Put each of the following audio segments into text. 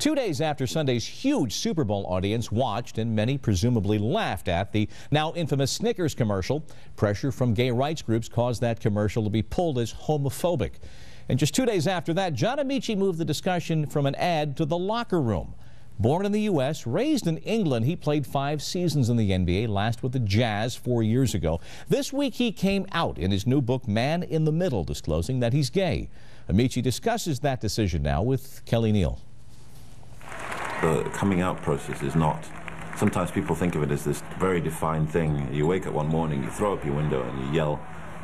2 days after Sunday's huge Super Bowl audience watched and many presumably laughed at the now infamous Snickers commercial, pressure from gay rights groups caused that commercial to be pulled as homophobic. And just 2 days after that, John Amaechi moved the discussion from an ad to the locker room. Born in the U.S., raised in England, he played 5 seasons in the NBA, last with the Jazz 4 years ago. This week he came out in his new book, Man in the Middle, disclosing that he's gay. Amaechi discusses that decision now with Kelly Neal. The coming out process is not, sometimes people think of it as this very defined thing. You wake up one morning, you throw up your window and you yell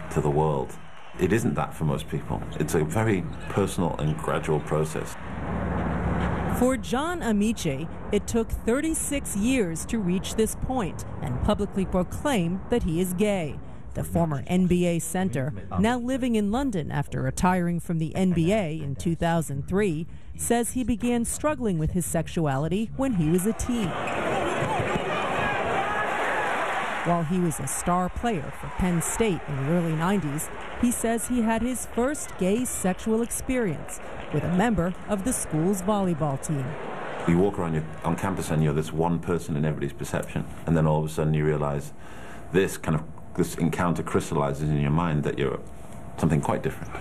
to the world. It isn't that for most people. It's a very personal and gradual process. For John Amaechi, it took 36 years to reach this point and publicly proclaim that he is gay. The former NBA center, now living in London after retiring from the NBA in 2003, says he began struggling with his sexuality when he was a teen. While he was a star player for Penn State in the early 90s, he says he had his first gay sexual experience with a member of the school's volleyball team. You walk around on campus and you're this one person in everybody's perception, and then all of a sudden you realize this encounter crystallizes in your mind that you're something quite different.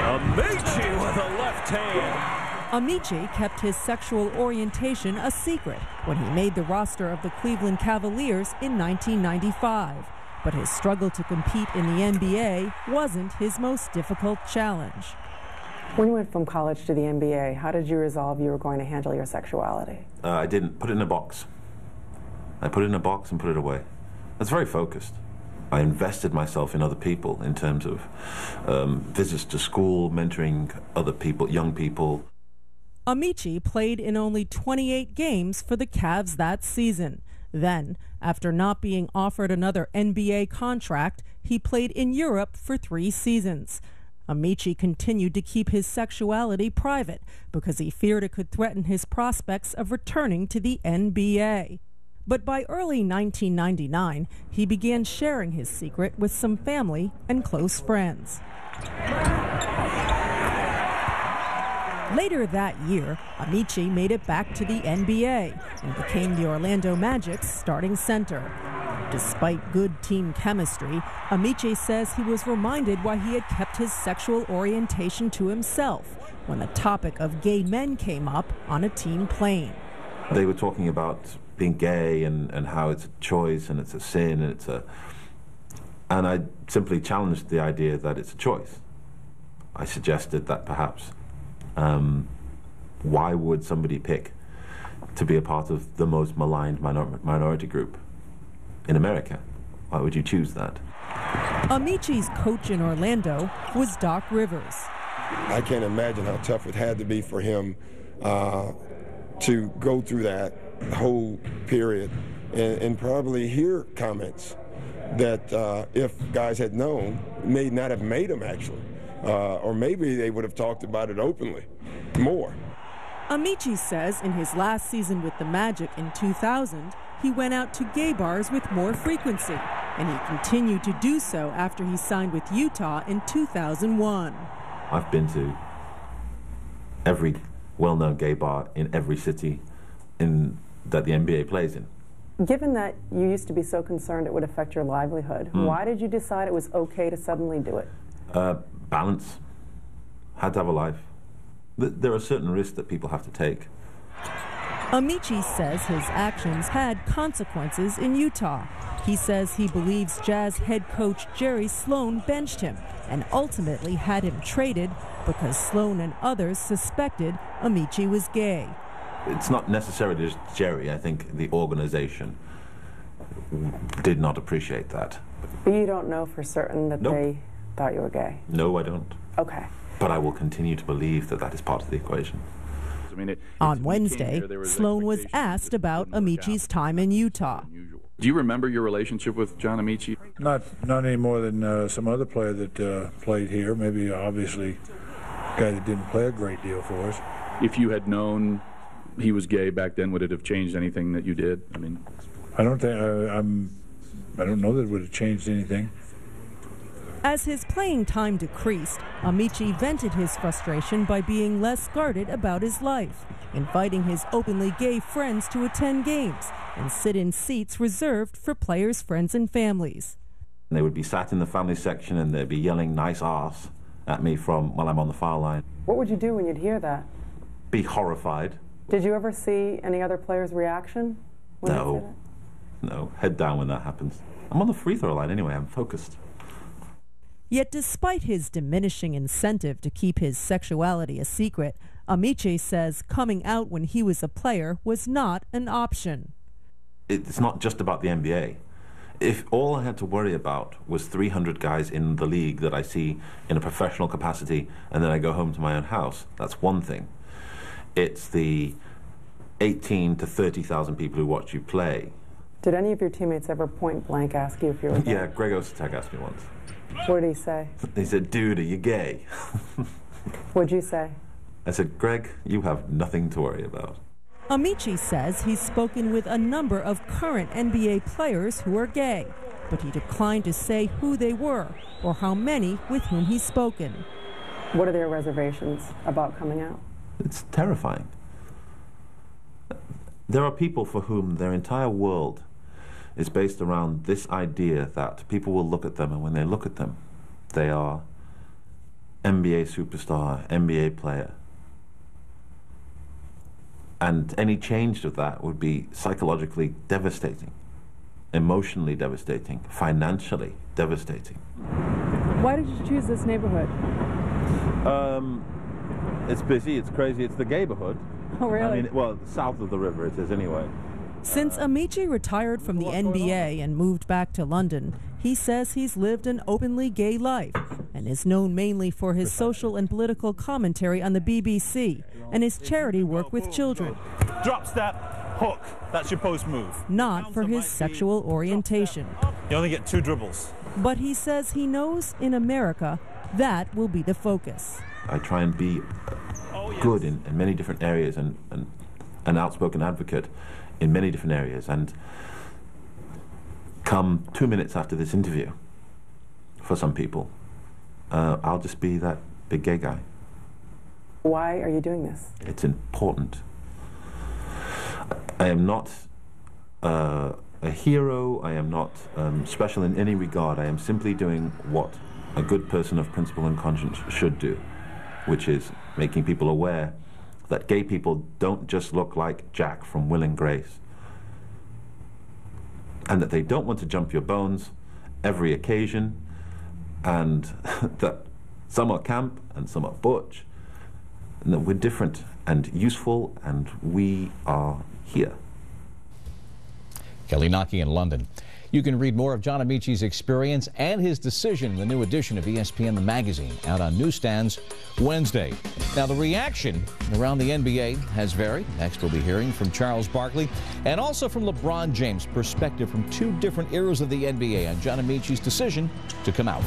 Amaechi with a left hand. Amaechi kept his sexual orientation a secret when he made the roster of the Cleveland Cavaliers in 1995. But his struggle to compete in the NBA wasn't his most difficult challenge. When you went from college to the NBA, how did you resolve you were going to handle your sexuality? I didn't put it in a box. I put it in a box and put it away. I was very focused. I invested myself in other people in terms of visits to school, mentoring other people, young people. Amaechi played in only 28 games for the Cavs that season. Then, after not being offered another NBA contract, he played in Europe for 3 seasons. Amaechi continued to keep his sexuality private because he feared it could threaten his prospects of returning to the NBA. But by early 1999, he began sharing his secret with some family and close friends. Later that year, Amaechi made it back to the NBA and became the Orlando Magic's starting center. Despite good team chemistry, Amaechi says he was reminded why he had kept his sexual orientation to himself when the topic of gay men came up on a team plane. They were talking about being gay and how it's a choice and it's a sin and I simply challenged the idea that it's a choice. I suggested that perhaps why would somebody pick to be a part of the most maligned minority group in America? Why would you choose that? Amaechi's coach in Orlando was Doc Rivers. I can't imagine how tough it had to be for him to go through that whole period and probably hear comments that if guys had known, may not have made them actually. Or maybe they would have talked about it openly more. Amaechi says in his last season with the Magic in 2000, he went out to gay bars with more frequency, and he continued to do so after he signed with Utah in 2001. I've been to every well-known gay bar in every city that the NBA plays in. Given that you used to be so concerned it would affect your livelihood, why did you decide it was okay to suddenly do it? Balance. Had to have a life. There are certain risks that people have to take. Amaechi says his actions had consequences in Utah. He says he believes Jazz head coach Jerry Sloan benched him and ultimately had him traded because Sloan and others suspected Amaechi was gay. It's not necessarily just Jerry. I think the organization did not appreciate that. But you don't know for certain that they thought you were gay? No, I don't. Okay. But I will continue to believe that that is part of the equation. On Wednesday, Sloan was asked about Amaechi's time in Utah. Do you remember your relationship with John Amaechi? Not any more than some other player that played here. Maybe, obviously, a guy that didn't play a great deal for us. If you had known he was gay back then, would it have changed anything that you did? I mean, I don't think I don't know that it would have changed anything. As his playing time decreased, Amici vented his frustration by being less guarded about his life, inviting his openly gay friends to attend games and sit in seats reserved for players' friends and families. They would be sat in the family section and they'd be yelling nice arse at me while I'm on the foul line. What would you do when you'd hear that? Be horrified. Did you ever see any other players' reaction? No. No. Head down when that happens. I'm on the free throw line anyway. I'm focused. Yet despite his diminishing incentive to keep his sexuality a secret, Amici says coming out when he was a player was not an option. It's not just about the NBA. If all I had to worry about was 300 guys in the league that I see in a professional capacity and then I go home to my own house, that's one thing. It's the 18 to 30,000 people who watch you play. Did any of your teammates ever point blank ask you if you were gay? Yeah, Greg Ostertag asked me once. What did he say? He said, dude, are you gay? What'd you say? I said, Greg, you have nothing to worry about. Amici says he's spoken with a number of current NBA players who are gay, but he declined to say who they were or how many with whom he's spoken. What are their reservations about coming out? It's terrifying. There are people for whom their entire world is based around this idea that people will look at them, and when they look at them, they are NBA superstar, NBA player. And any change of that would be psychologically devastating, emotionally devastating, financially devastating. Why did you choose this neighborhood? It's busy, it's crazy, it's the gayborhood. Oh, really? I mean, well, south of the river it is anyway. Since Amici retired from the NBA and moved back to London, he says he's lived an openly gay life and is known mainly for his social and political commentary on the BBC and his charity work with children. Drop step, hook. That's your post move. Not for his sexual orientation. You only get 2 dribbles. But he says he knows in America that will be the focus. I try and be good in many different areas and an outspoken advocate in many different areas. And come 2 minutes after this interview, for some people, I'll just be that big gay guy. Why are you doing this? It's important. I am not a hero. I am not special in any regard. I am simply doing what a good person of principle and conscience should do, which is making people aware that gay people don't just look like Jack from Will and Grace, and that they don't want to jump your bones every occasion, and that some are camp and some are butch, and that we're different and useful, and we are here. Kelly Naki in London. You can read more of John Amici's experience and his decision in the new edition of ESPN The Magazine, out on newsstands Wednesday. Now, the reaction around the NBA has varied. Next, we'll be hearing from Charles Barkley and also from LeBron James' perspective from 2 different eras of the NBA on John Amici's decision to come out.